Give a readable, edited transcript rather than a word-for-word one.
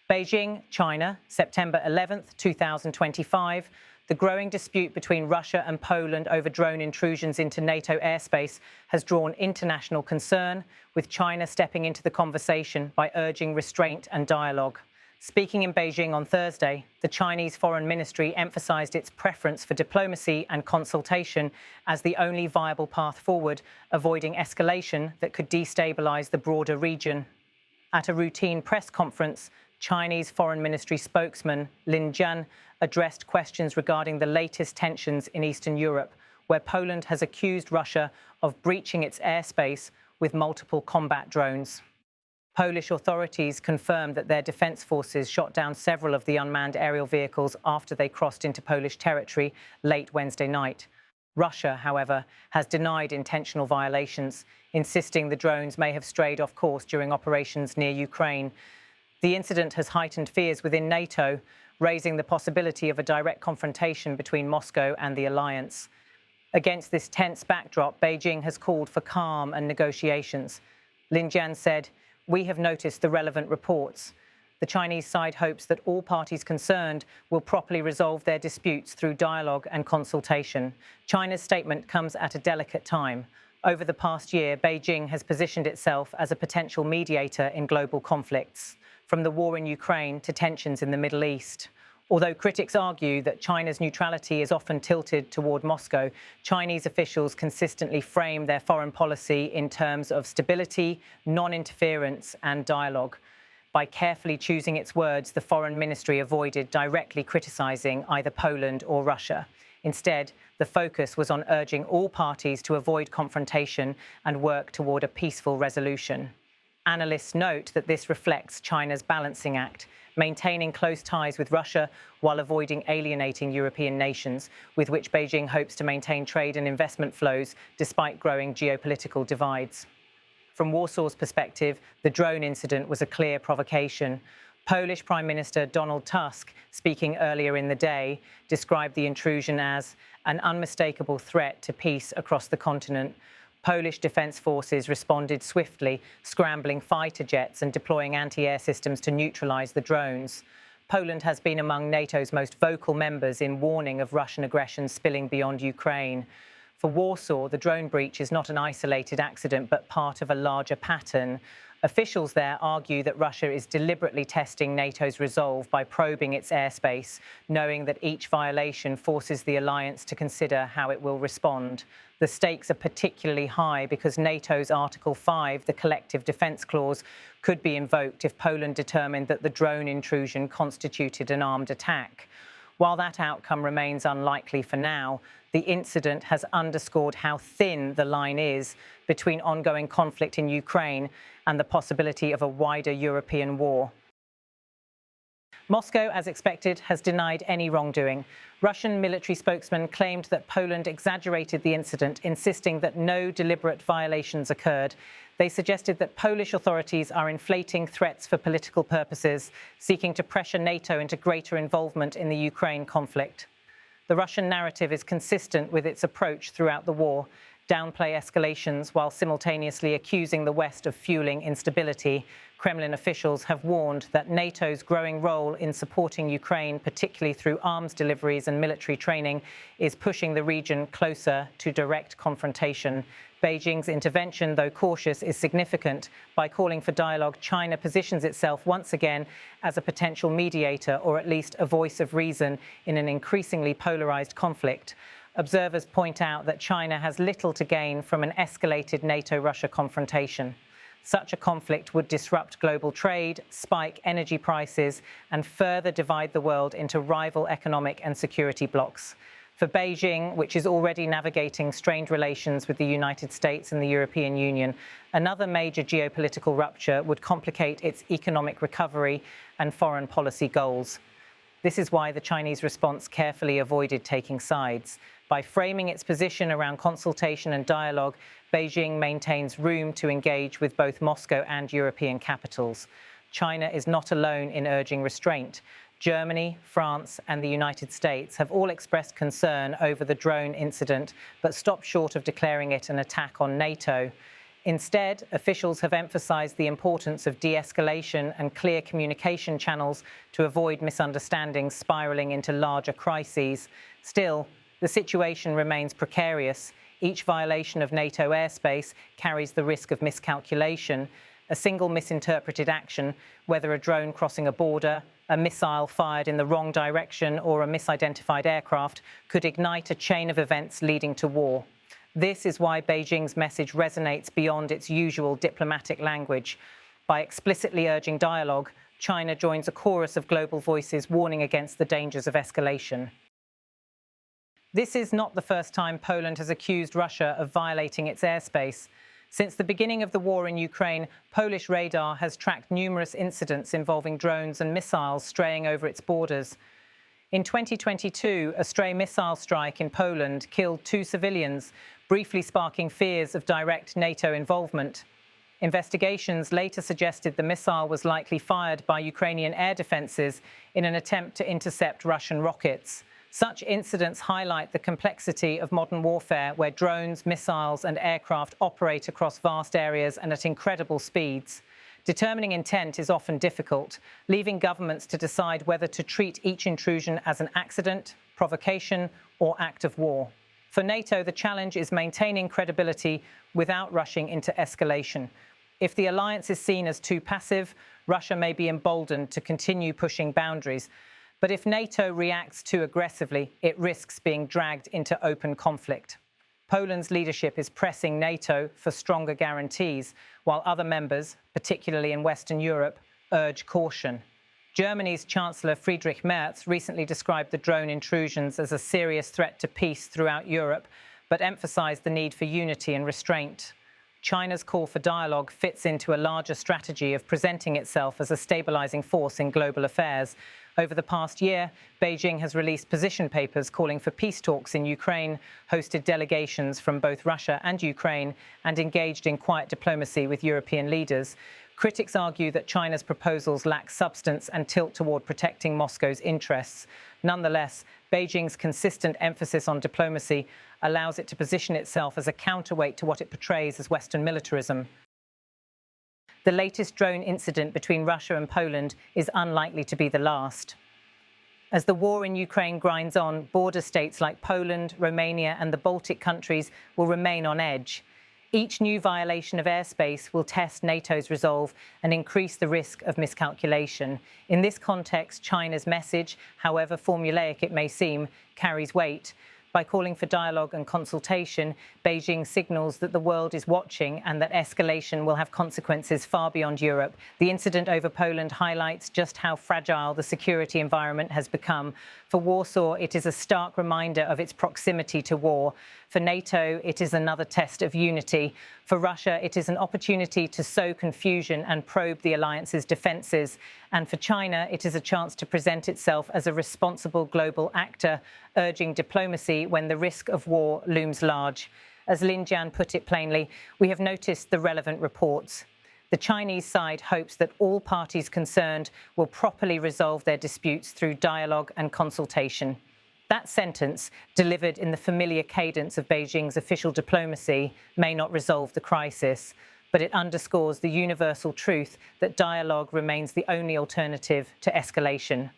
Beijing, China, September 11th, 2025. The growing dispute between Russia and Poland over drone intrusions into NATO airspace has drawn international concern, with China stepping into the conversation by urging restraint and dialogue. Speaking in Beijing on Thursday, the Chinese Foreign Ministry emphasized its preference for diplomacy and consultation as the only viable path forward, avoiding escalation that could destabilize the broader region. At a routine press conference, Chinese Foreign Ministry spokesman Lin Jian addressed questions regarding the latest tensions in Eastern Europe, where Poland has accused Russia of breaching its airspace with multiple combat drones. Polish authorities confirmed that their defence forces shot down several of the unmanned aerial vehicles after they crossed into Polish territory late Wednesday night. Russia, however, has denied intentional violations, insisting the drones may have strayed off course during operations near Ukraine. The incident has heightened fears within NATO, raising the possibility of a direct confrontation between Moscow and the alliance. Against this tense backdrop, Beijing has called for calm and negotiations. Lin Jian said, "We have noticed the relevant reports. The Chinese side hopes that all parties concerned will properly resolve their disputes through dialogue and consultation." China's statement comes at a delicate time. Over the past year, Beijing has positioned itself as a potential mediator in global conflicts, from the war in Ukraine to tensions in the Middle East. Although critics argue that China's neutrality is often tilted toward Moscow, Chinese officials consistently frame their foreign policy in terms of stability, non-interference, and dialogue. By carefully choosing its words, the Foreign Ministry avoided directly criticizing either Poland or Russia. Instead, the focus was on urging all parties to avoid confrontation and work toward a peaceful resolution. Analysts note that this reflects China's balancing act, maintaining close ties with Russia while avoiding alienating European nations, with which Beijing hopes to maintain trade and investment flows despite growing geopolitical divides. From Warsaw's perspective, the drone incident was a clear provocation. Polish Prime Minister Donald Tusk, speaking earlier in the day, described the intrusion as an unmistakable threat to peace across the continent. Polish defence forces responded swiftly, scrambling fighter jets and deploying anti-air systems to neutralise the drones. Poland has been among NATO's most vocal members in warning of Russian aggression spilling beyond Ukraine. For Warsaw, the drone breach is not an isolated accident, but part of a larger pattern. Officials there argue that Russia is deliberately testing NATO's resolve by probing its airspace, knowing that each violation forces the alliance to consider how it will respond. The stakes are particularly high because NATO's Article 5, the Collective Defence Clause, could be invoked if Poland determined that the drone intrusion constituted an armed attack. While that outcome remains unlikely for now, the incident has underscored how thin the line is between ongoing conflict in Ukraine and the possibility of a wider European war. Moscow, as expected, has denied any wrongdoing. Russian military spokesman claimed that Poland exaggerated the incident, insisting that no deliberate violations occurred. They suggested that Polish authorities are inflating threats for political purposes, seeking to pressure NATO into greater involvement in the Ukraine conflict. The Russian narrative is consistent with its approach throughout the war: downplay escalations while simultaneously accusing the West of fueling instability. Kremlin officials have warned that NATO's growing role in supporting Ukraine, particularly through arms deliveries and military training, is pushing the region closer to direct confrontation. Beijing's intervention, though cautious, is significant. By calling for dialogue, China positions itself once again as a potential mediator, or at least a voice of reason, in an increasingly polarized conflict. Observers point out that China has little to gain from an escalated NATO-Russia confrontation. Such a conflict would disrupt global trade, spike energy prices, and further divide the world into rival economic and security blocs. For Beijing, which is already navigating strained relations with the United States and the European Union, another major geopolitical rupture would complicate its economic recovery and foreign policy goals. This is why the Chinese response carefully avoided taking sides. By framing its position around consultation and dialogue, Beijing maintains room to engage with both Moscow and European capitals. China is not alone in urging restraint. Germany, France, and the United States have all expressed concern over the drone incident, but stopped short of declaring it an attack on NATO. Instead, officials have emphasized the importance of de-escalation and clear communication channels to avoid misunderstandings spiraling into larger crises. Still, the situation remains precarious. Each violation of NATO airspace carries the risk of miscalculation. A single misinterpreted action, whether a drone crossing a border, a missile fired in the wrong direction, or a misidentified aircraft, could ignite a chain of events leading to war. This is why Beijing's message resonates beyond its usual diplomatic language. By explicitly urging dialogue, China joins a chorus of global voices warning against the dangers of escalation. This is not the first time Poland has accused Russia of violating its airspace. Since the beginning of the war in Ukraine, Polish radar has tracked numerous incidents involving drones and missiles straying over its borders. In 2022, a stray missile strike in Poland killed 2 civilians, briefly sparking fears of direct NATO involvement. Investigations later suggested the missile was likely fired by Ukrainian air defences in an attempt to intercept Russian rockets. Such incidents highlight the complexity of modern warfare, where drones, missiles and aircraft operate across vast areas and at incredible speeds. Determining intent is often difficult, leaving governments to decide whether to treat each intrusion as an accident, provocation, or act of war. For NATO, the challenge is maintaining credibility without rushing into escalation. If the alliance is seen as too passive, Russia may be emboldened to continue pushing boundaries. But if NATO reacts too aggressively, it risks being dragged into open conflict. Poland's leadership is pressing NATO for stronger guarantees, while other members, particularly in Western Europe, urge caution. Germany's Chancellor Friedrich Merz recently described the drone intrusions as a serious threat to peace throughout Europe, but emphasized the need for unity and restraint. China's call for dialogue fits into a larger strategy of presenting itself as a stabilizing force in global affairs. Over the past year, Beijing has released position papers calling for peace talks in Ukraine, hosted delegations from both Russia and Ukraine, and engaged in quiet diplomacy with European leaders. Critics argue that China's proposals lack substance and tilt toward protecting Moscow's interests. Nonetheless, Beijing's consistent emphasis on diplomacy allows it to position itself as a counterweight to what it portrays as Western militarism. The latest drone incident between Russia and Poland is unlikely to be the last. As the war in Ukraine grinds on, border states like Poland, Romania and the Baltic countries will remain on edge. Each new violation of airspace will test NATO's resolve and increase the risk of miscalculation. In this context, China's message, however formulaic it may seem, carries weight. By calling for dialogue and consultation, Beijing signals that the world is watching and that escalation will have consequences far beyond Europe. The incident over Poland highlights just how fragile the security environment has become. For Warsaw, it is a stark reminder of its proximity to war. For NATO, it is another test of unity. For Russia, it is an opportunity to sow confusion and probe the alliance's defences. And for China, it is a chance to present itself as a responsible global actor, urging diplomacy when the risk of war looms large. As Lin Jian put it plainly, we have noticed the relevant reports. The Chinese side hopes that all parties concerned will properly resolve their disputes through dialogue and consultation. That sentence, delivered in the familiar cadence of Beijing's official diplomacy, may not resolve the crisis, but it underscores the universal truth that dialogue remains the only alternative to escalation.